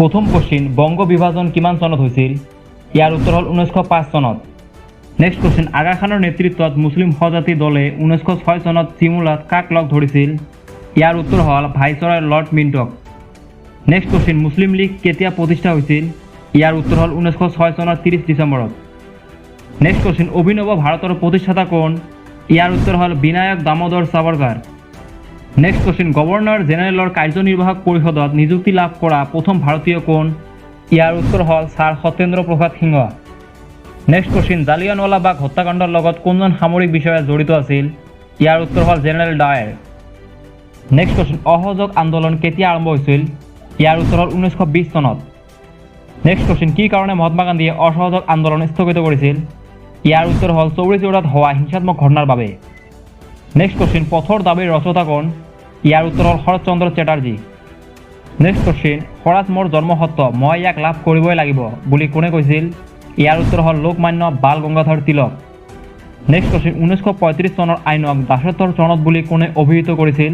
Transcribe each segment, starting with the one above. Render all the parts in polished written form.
প্ৰথম কোশ্চিন বংগ বিভাজন কিমান চনত হৈছিল ইয়াৰ উত্তৰ হ'ল 1905 চনত নেক্সট কোশ্চিন আগা খানৰ নেতৃত্বত মুছলিম স্বজাতি দলে 1906 চনত চিমুলাত কাক লগ ধৰিছিল ইয়াৰ উত্তৰ হ'ল ভাইচৰয় লৰ্ড মিণ্টক নেক্সট কোশ্চিন মুছলিম লীগ কেতিয়া প্ৰতিষ্ঠা হৈছিল ইয়াৰ উত্তৰ হ'ল 1906 চনৰ 30 ডিচেম্বৰত নেক্সট কোশ্চিন অভিনৱ ভাৰতৰ প্ৰতিষ্ঠাতা কোন ইয়াৰ উত্তৰ হ'ল Vinayak Damodar Savarkar next question governor জেনেৰেলৰ কাৰ্যনিৰ্বাহক পৰিষদত নিযুক্তি লাভ কৰা প্ৰথম ভাৰতীয় কোন ইয়াৰ উত্তৰ হ'ল ছাৰ সত্যেন্দ্ৰ প্ৰসাদ সিংহ নেক্সট কোশ্চিন জালিয়ানৱালাবাগ হত্যাকাণ্ডৰ লগত কোনজন সামৰিক বিষয়া জড়িত আছিল ইয়াৰ উত্তৰ হ'ল জেনেৰেল ডায়াৰ নেক্সট কোশ্চিন অসহযোগ আন্দোলন কেতিয়া আৰম্ভ হৈছিল ইয়াৰ উত্তৰ হ'ল 1920 চনত নেক্সট কোশ্চিন কি কাৰণে মহাত্মা গান্ধীয়ে অসহযোগ আন্দোলন স্থগিত কৰিছিল ইয়াৰ উত্তৰ হ'ল চৌৰি চৌৰাত হোৱা হিংসাত্মক ঘটনাৰ বাবে নেক্সট কোশ্চিন পথৰ দাবীৰ ৰচয়িতা কোন ইয়াৰ উত্তৰ হ'ল শৰৎচন্দ্ৰ চেটাৰ্জী নেক্সট কোশ্চিন স্বৰাজ মোৰ জন্মসত্ব মই ইয়াক লাভ কৰিবই লাগিব বুলি কোনে কৈছিল ইয়াৰ উত্তৰ হ'ল লোকমান্য বাল গংগাধৰ তিলক নেক্সট কোশ্চিন 1935 চনৰ আইনক দাসত্বৰ চনত বুলি কোনে অভিহিত কৰিছিল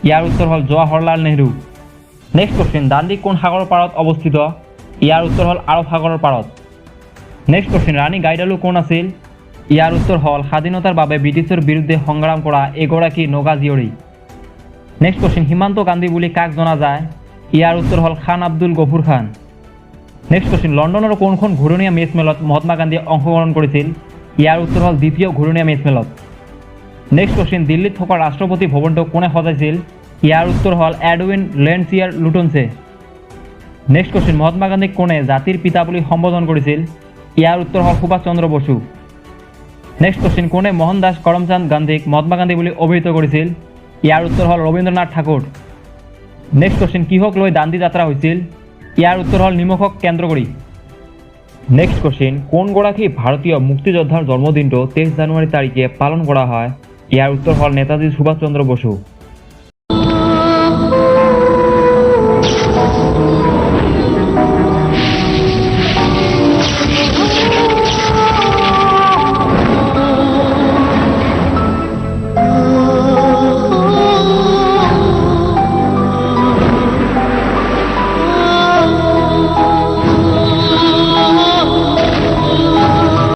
ইয়াৰ উত্তৰ হ'ল জৱাহৰলাল নেহৰু নেক্সট কোশ্চিন দাণ্ডি কোন সাগৰৰ পাৰত অৱস্থিত ইয়াৰ উত্তৰ হ'ল আৰব সাগৰৰ পাৰত নেক্সট কোশ্চিন ৰাণী গাইডালু কোন আছিল ইয়াৰ উত্তৰ হ'ল স্বাধীনতাৰ বাবে ব্ৰিটিছৰ বিৰুদ্ধে সংগ্ৰাম কৰা এগৰাকী নগা জীয়ৰী নেক্সট কোশ্চিন সীমান্ত গান্ধী বুলি কাক জনা যায় ইয়াৰ উত্তৰ হ'ল খান আব্দুল গফুৰ খান নেক্সট কোশ্চিন লণ্ডনৰ কোনখন ঘূৰণীয়া মেচ মেলত মহাত্মা গান্ধীয়ে অংশগ্ৰহণ কৰিছিল ইয়াৰ উত্তৰ হ'ল দ্বিতীয় ঘূৰণীয়া মেচ মেলত নেক্সট কোশ্চিন দিল্লীত থকা ৰাষ্ট্ৰপতি ভৱনটো কোনে সজাইছিল ইয়াৰ উত্তৰ হ'ল এডউইন লেণ্ডছিয়াৰ লুটনছে নেক্সট কোশ্চিন মহাত্মা গান্ধীক কোনে জাতিৰ পিতা বুলি সম্বোধন কৰিছিল ইয়াৰ উত্তৰ হ'ল সুভাষ চন্দ্ৰ বসু নেক্সট কোশ্চিন কোনে মোহনদাস কৰমচান্দ গান্ধীক মহাত্মা গান্ধী বুলি অভিহিত কৰিছিল ইয়াৰ উত্তৰ হ'ল ৰবীন্দ্ৰনাথ ঠাকুৰ নেক্সট কোশ্চিন কিহক লৈ দাণ্ডি যাত্ৰা হৈছিল ইয়াৰ উত্তৰ হ'ল নিমখক কেন্দ্ৰ কৰি নেক্সট কোশ্চিন কোনগৰাকী ভাৰতীয় মুক্তিযোদ্ধাৰ জন্মদিনটো 23 জানুৱাৰী তাৰিখে পালন কৰা হয় ইয়াৰ উত্তৰ হ'ল নেতাজী সুভাষ চন্দ্ৰ বসু